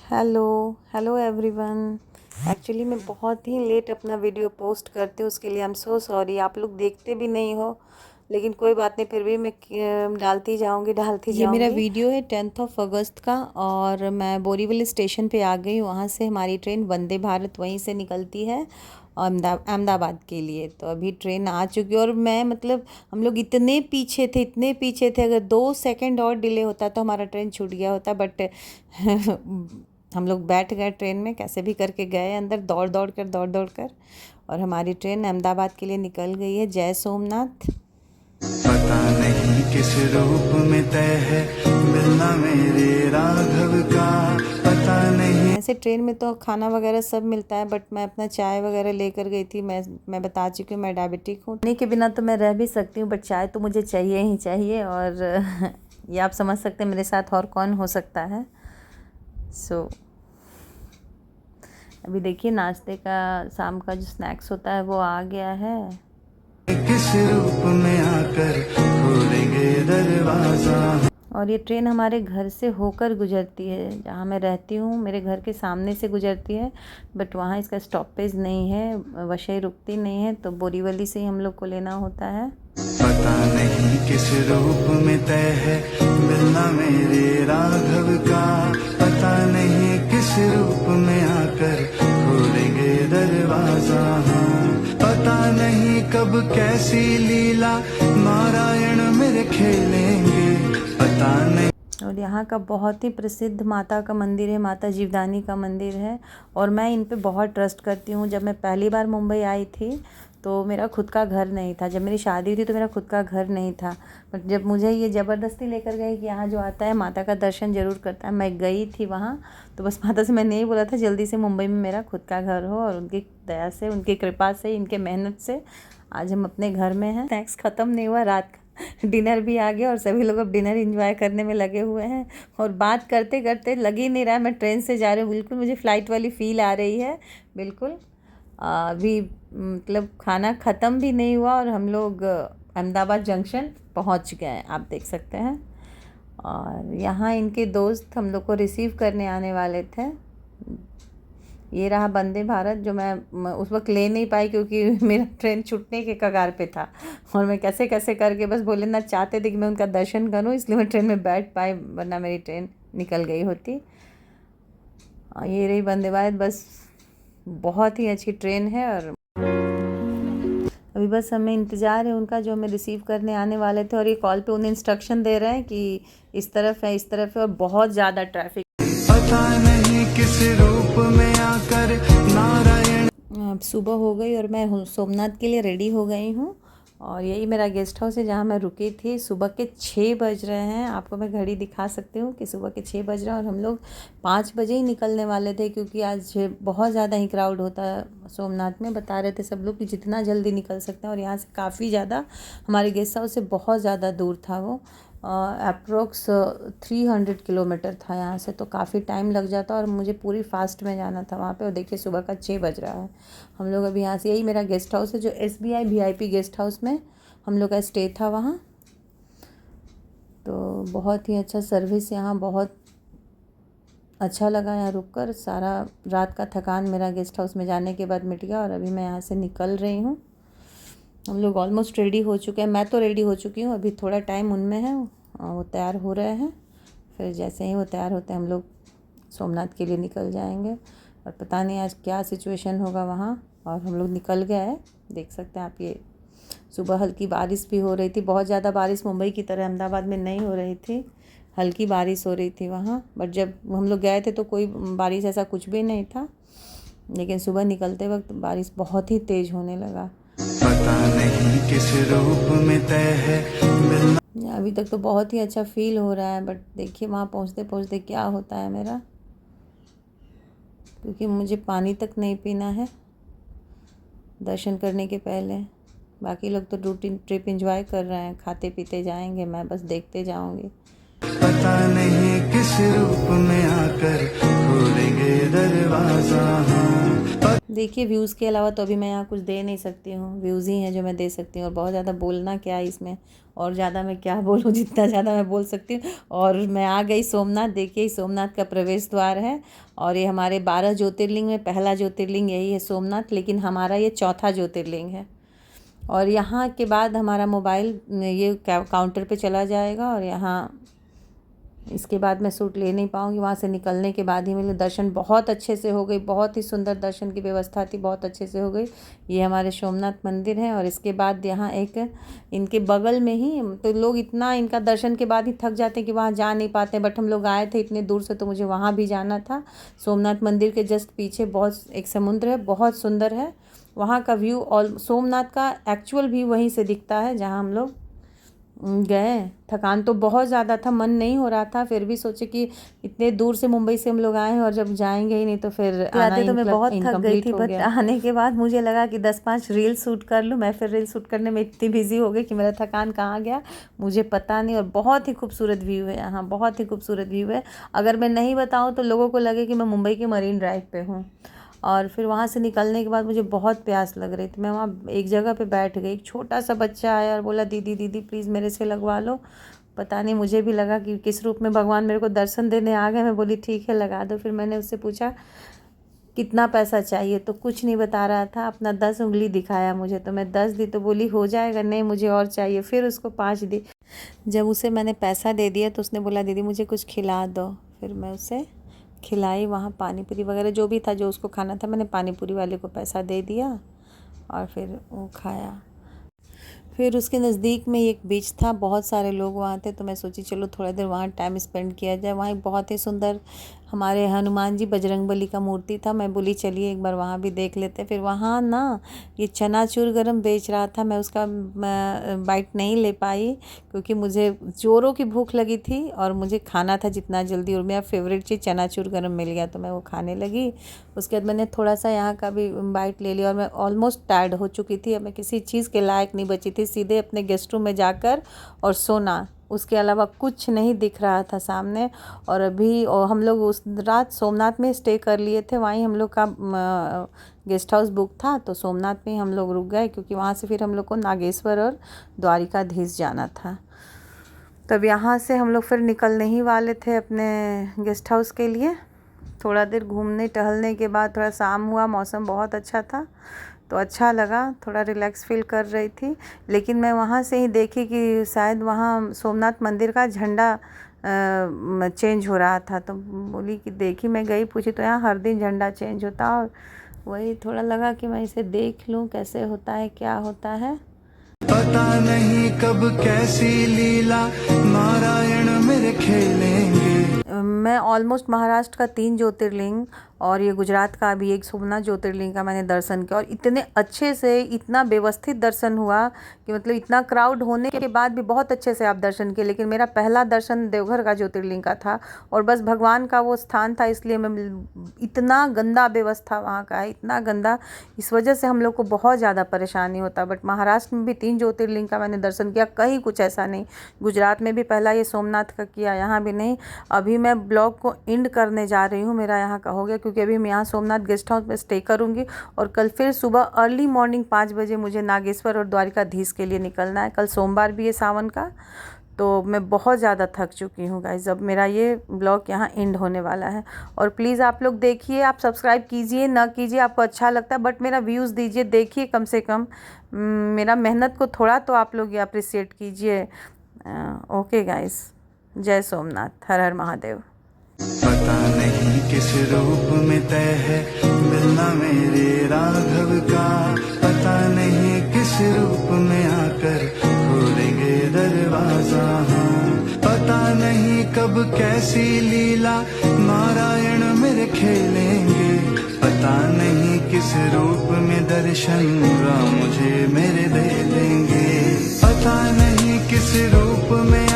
Hello hello everyone. Actually मैं बहुत ही late अपना वीडियो पोस्ट करती हूँ, उसके लिए आई एम सो सॉरी। आप लोग देखते भी नहीं हो, लेकिन कोई बात नहीं, फिर भी मैं डालती जाऊँगी। ये मेरा वीडियो है 10 अगस्त का और मैं बोरीवली स्टेशन पे आ गई हूँ। वहाँ से हमारी ट्रेन वंदे भारत वहीं से निकलती है अहमदाबाद के लिए। तो अभी ट्रेन आ चुकी है और मैं मतलब हम लोग इतने पीछे थे। अगर 2 सेकंड और डिले होता तो हमारा ट्रेन छूट गया होता, बट हम लोग बैठ गए ट्रेन में, कैसे भी करके गए अंदर, दौड़ दौड़ कर और हमारी ट्रेन अहमदाबाद के लिए निकल गई है। जय सोमनाथ। पता नहीं किस रूप में तय है मिलना मेरे राघव का, पता नहीं। ऐसे ट्रेन में तो खाना वगैरह सब मिलता है, बट मैं अपना चाय वगैरह लेकर गई थी। मैं बता चुकी हूँ मैं डायबिटिक हूँ। पानी के बिना तो मैं रह भी सकती हूँ, बट चाय तो मुझे चाहिए ही चाहिए। और ये आप समझ सकते हैं मेरे साथ और कौन हो सकता है। अभी देखिए नाश्ते का, शाम का जो स्नैक्स होता है वो आ गया है। किस रूप में आकर खोलेंगे दरवाजा। और ये ट्रेन हमारे घर से होकर गुजरती है, जहाँ मैं रहती हूँ मेरे घर के सामने से गुजरती है, बट वहाँ इसका स्टॉपेज नहीं है, वशई रुकती नहीं है, तो बोरीवली से ही हम लोग को लेना होता है। पता नहीं किस रूप में तय है मिलना मेरे राघव का, पता नहीं किस रूप में आकर खोलेंगे दरवाजा। पता नहीं कब कैसी लीला नारायण मेरे खेलेंगे, पता नहीं। और यहाँ का बहुत ही प्रसिद्ध माता का मंदिर है, माता जीवदानी का मंदिर है, और मैं इन पे बहुत ट्रस्ट करती हूँ। जब मैं पहली बार मुंबई आई थी तो मेरा खुद का घर नहीं था। जब मेरी शादी हुई थी तो मेरा खुद का घर नहीं था, बट जब मुझे ये ज़बरदस्ती लेकर गए कि यहाँ जो आता है माता का दर्शन ज़रूर करता है, मैं गई थी वहाँ। तो बस माता से मैंने यही बोला था जल्दी से मुंबई में मेरा खुद का घर हो, और उनकी दया से, उनकी कृपा से, इनके मेहनत से आज हम अपने घर में हैं। स्नैक्स ख़त्म नहीं हुआ, रात का डिनर भी आ गया और सभी लोग अब डिनर एंजॉय करने में लगे हुए हैं। और बात करते करते लग ही नहीं रहा है मैं ट्रेन से जा रही हूँ, बिल्कुल मुझे फ़्लाइट वाली फ़ील आ रही है बिल्कुल। अभी मतलब खाना ख़त्म भी नहीं हुआ और हम लोग अहमदाबाद जंक्शन पहुँच गए हैं, आप देख सकते हैं। और यहाँ इनके दोस्त हम लोग को रिसीव करने आने वाले थे। ये रहा वंदे भारत, जो मैं उस वक्त ले नहीं पाई क्योंकि मेरा ट्रेन छूटने के कगार पे था, और मैं कैसे कैसे करके बस भोलेनाथ चाहते थे कि मैं उनका दर्शन करूं, इसलिए मैं ट्रेन में बैठ पाई, वरना मेरी ट्रेन निकल गई होती। ये रही वंदे भारत, बस बहुत ही अच्छी ट्रेन है। और अभी बस हमें इंतज़ार है उनका, जो हमें रिसीव करने आने वाले थे, और ये कॉल पे उन्हें इंस्ट्रक्शन दे रहे हैं कि इस तरफ है, इस तरफ है, और बहुत ज़्यादा ट्रैफिक। पता नहीं किस रूप में आकर नारायण। अब सुबह हो गई और मैं सोमनाथ के लिए रेडी हो गई हूँ, और यही मेरा गेस्ट हाउस है जहाँ मैं रुकी थी। सुबह के 6 बज रहे हैं, आपको मैं घड़ी दिखा सकती हूँ कि सुबह के 6 बज रहे हैं, और हम लोग 5 बजे ही निकलने वाले थे क्योंकि आज बहुत ज़्यादा ही क्राउड होता है सोमनाथ में। बता रहे थे सब लोग कि जितना जल्दी निकल सकते हैं, और यहाँ से काफ़ी ज़्यादा, हमारे गेस्ट हाउस से बहुत ज़्यादा दूर था वो, अप्रोक्स 300 किलोमीटर था यहाँ से, तो काफ़ी टाइम लग जाता, और मुझे पूरी फास्ट में जाना था वहाँ पे। और देखिए सुबह का 6 बज रहा है। हम लोग अभी यहाँ से, यही मेरा गेस्ट हाउस है जो SBI VIP गेस्ट हाउस में हम लोग का स्टे था वहाँ। तो बहुत ही अच्छा सर्विस यहाँ, बहुत अच्छा लगा यहाँ रुक कर। सारा रात का थकान मेरा गेस्ट हाउस में जाने के बाद मिट गया, और अभी मैं यहाँ से निकल रही हूँ। हम लोग ऑलमोस्ट रेडी हो चुके हैं, मैं तो रेडी हो चुकी हूँ, अभी थोड़ा टाइम उनमें है, वो तैयार हो रहे हैं। फिर जैसे ही वो तैयार होते हैं हम लोग सोमनाथ के लिए निकल जाएंगे, और पता नहीं आज क्या सिचुएशन होगा वहाँ। और हम लोग निकल गए हैं, देख सकते हैं आप। ये सुबह हल्की बारिश भी हो रही थी, बहुत ज़्यादा बारिश मुंबई की तरह अहमदाबाद में नहीं हो रही थी, हल्की बारिश हो रही थी वहाँ। बट जब हम लोग गए थे तो कोई बारिश ऐसा कुछ भी नहीं था, लेकिन सुबह निकलते वक्त बारिश बहुत ही तेज़ होने लगा। पता नहीं किस रूप में तय है मिलना। अभी तक तो बहुत ही अच्छा फील हो रहा है, बट देखिए वहाँ पहुँचते पहुँचते क्या होता है मेरा, क्योंकि मुझे पानी तक नहीं पीना है दर्शन करने के पहले। बाकी लोग तो रूटीन ट्रिप एंजॉय कर रहे हैं, खाते पीते जाएंगे, मैं बस देखते जाऊंगी। पता नहीं किस रूप में आकर खोलेंगे दरवाजा। देखिए व्यूज़ के अलावा तो अभी मैं यहाँ कुछ दे नहीं सकती हूँ, व्यूज़ ही हैं जो मैं दे सकती हूँ। और बहुत ज़्यादा बोलना क्या है इसमें, और ज़्यादा मैं क्या बोलूँ, जितना ज़्यादा मैं बोल सकती हूँ। और मैं आ गई सोमनाथ। देखिए सोमनाथ का प्रवेश द्वार है, और ये हमारे 12 ज्योतिर्लिंग में पहला ज्योतिर्लिंग यही है सोमनाथ, लेकिन हमारा ये चौथा ज्योतिर्लिंग है। और यहाँ के बाद हमारा मोबाइल ये काउंटर पे चला जाएगा, और यहाँ इसके बाद मैं सूट ले नहीं पाऊँगी। वहाँ से निकलने के बाद ही मेरे दर्शन बहुत अच्छे से हो गई, बहुत ही सुंदर दर्शन की व्यवस्था थी, बहुत अच्छे से हो गई। ये हमारे सोमनाथ मंदिर है। और इसके बाद यहाँ एक इनके बगल में ही, तो लोग इतना इनका दर्शन के बाद ही थक जाते हैं कि वहाँ जा नहीं पाते, बट हम लोग आए थे इतने दूर से तो मुझे वहाँ भी जाना था। सोमनाथ मंदिर के जस्ट पीछे बहुत एक समुद्र है, बहुत सुंदर है वहाँ का व्यू। और सोमनाथ का एक्चुअल व्यू वहीं से दिखता है जहाँ हम लोग गए। थकान तो बहुत ज़्यादा था, मन नहीं हो रहा था, फिर भी सोचे कि इतने दूर से मुंबई से हम लोग आए हैं और जब जाएंगे ही नहीं तो फिर आते तो मैं बहुत थक गई थी। बट आने के बाद मुझे लगा कि 10-5 रील शूट कर लूँ। मैं फिर रील शूट करने में इतनी बिजी हो गई कि मेरा थकान कहाँ गया मुझे पता नहीं। और बहुत ही खूबसूरत व्यू है यहाँ, बहुत ही खूबसूरत व्यू है। अगर मैं नहीं बताऊँ तो लोगों को लगे कि मैं मुंबई के मरीन ड्राइव पे हूँ। और फिर वहाँ से निकलने के बाद मुझे बहुत प्यास लग रही थी। मैं वहाँ एक जगह पे बैठ गई, एक छोटा सा बच्चा आया और बोला दीदी दीदी प्लीज़ मेरे से लगवा लो। पता नहीं, मुझे भी लगा कि किस रूप में भगवान मेरे को दर्शन देने आ गए। मैं बोली ठीक है लगा दो। फिर मैंने उससे पूछा कितना पैसा चाहिए, तो कुछ नहीं बता रहा था, अपना 10 उंगली दिखाया मुझे। तो मैं 10 दी तो बोली हो जाएगा, नहीं मुझे और चाहिए। फिर उसको 5 दी। जब उसे मैंने पैसा दे दिया तो उसने बोला दीदी मुझे कुछ खिला दो। फिर मैं उसे खिलाई, वहाँ पानी पूरी वगैरह जो भी था जो उसको खाना था, मैंने पानी पूरी वाले को पैसा दे दिया और फिर वो खाया। फिर उसके नज़दीक में एक बीच था, बहुत सारे लोग वहाँ थे, तो मैं सोची चलो थोड़ा देर वहाँ टाइम स्पेंड किया जाए। वहाँ एक बहुत ही सुंदर हमारे हनुमान जी बजरंगबली का मूर्ति था। मैं बोली चलिए एक बार वहाँ भी देख लेते। फिर वहाँ ना ये चनाचूर गरम बेच रहा था, मैं उसका बाइट नहीं ले पाई क्योंकि मुझे जोरों की भूख लगी थी और मुझे खाना था जितना जल्दी, और मेरा फेवरेट चीज़ चनाचूर गरम मिल गया तो मैं वो खाने लगी। उसके बाद मैंने थोड़ा सा यहाँ का भी बाइट ले लिया और मैं ऑलमोस्ट टायर्ड हो चुकी थी। अब मैं किसी चीज़ के लायक नहीं बची थी, सीधे अपने गेस्ट रूम में जाकर और सोना, उसके अलावा कुछ नहीं दिख रहा था सामने। और अभी हम लोग उस रात सोमनाथ में स्टे कर लिए थे, वहीं हम लोग का गेस्ट हाउस बुक था, तो सोमनाथ में हम लोग रुक गए क्योंकि वहाँ से फिर हम लोग को नागेश्वर और द्वारिकाधीश जाना था। तब यहाँ से हम लोग फिर निकलने ही वाले थे अपने गेस्ट हाउस के लिए। थोड़ा देर घूमने टहलने के बाद थोड़ा शाम हुआ, मौसम बहुत अच्छा था तो अच्छा लगा, थोड़ा रिलैक्स फील कर रही थी। लेकिन मैं वहाँ से ही देखी कि शायद वहाँ सोमनाथ मंदिर का झंडा चेंज हो रहा था, तो बोली कि देखी, मैं गई पूछी तो यहाँ हर दिन झंडा चेंज होता, और वही थोड़ा लगा कि मैं इसे देख लूँ कैसे होता है, क्या होता है। पता नहीं कब कैसी लीला नारायण मेरे खेलेंगे। मैं ऑलमोस्ट महाराष्ट्र का 3 ज्योतिर्लिंग और ये गुजरात का भी एक सोमनाथ ज्योतिर्लिंग का मैंने दर्शन किया, और इतने अच्छे से, इतना व्यवस्थित दर्शन हुआ कि मतलब इतना क्राउड होने के बाद भी बहुत अच्छे से आप दर्शन किए। लेकिन मेरा पहला दर्शन देवघर का ज्योतिर्लिंग का था, और बस भगवान का वो स्थान था इसलिए मैं, इतना गंदा व्यवस्था वहाँ का है, इतना गंदा, इस वजह से हम लोग को बहुत ज़्यादा परेशानी होता। बट महाराष्ट्र में भी 3 ज्योतिर्लिंग का मैंने दर्शन किया, कहीं कुछ ऐसा नहीं। गुजरात में भी पहला ये सोमनाथ का किया, यहाँ भी नहीं। अभी मैं ब्लॉग को एंड करने जा रही हूँ, मेरा यहाँ का हो गया क्योंकि अभी मैं यहाँ सोमनाथ गेस्ट हाउस में स्टे करूँगी और कल फिर सुबह अर्ली मॉर्निंग 5 बजे मुझे नागेश्वर और द्वारिकाधीश के लिए निकलना है। कल सोमवार भी है सावन का, तो मैं बहुत ज़्यादा थक चुकी हूँ गाइस। अब मेरा ये ब्लॉग यहाँ एंड होने वाला है, और प्लीज़ आप लोग देखिए, आप सब्सक्राइब कीजिए ना कीजिए, आपको अच्छा लगता है, बट मेरा व्यूज़ दीजिए, देखिए कम से कम मेरा मेहनत को थोड़ा तो आप लोग ये अप्रिशिएट कीजिए। ओके गाइस, जय सोमनाथ, हर हर महादेव। पता नहीं किस रूप में तय है मिलना मेरे राघव का, पता नहीं किस रूप में आकर खोलेंगे दरवाजा। पता नहीं कब कैसी लीला नारायण मेरे खेलेंगे, पता नहीं किस रूप में दर्शन राम मुझे मेरे दे देंगे, पता नहीं किस रूप में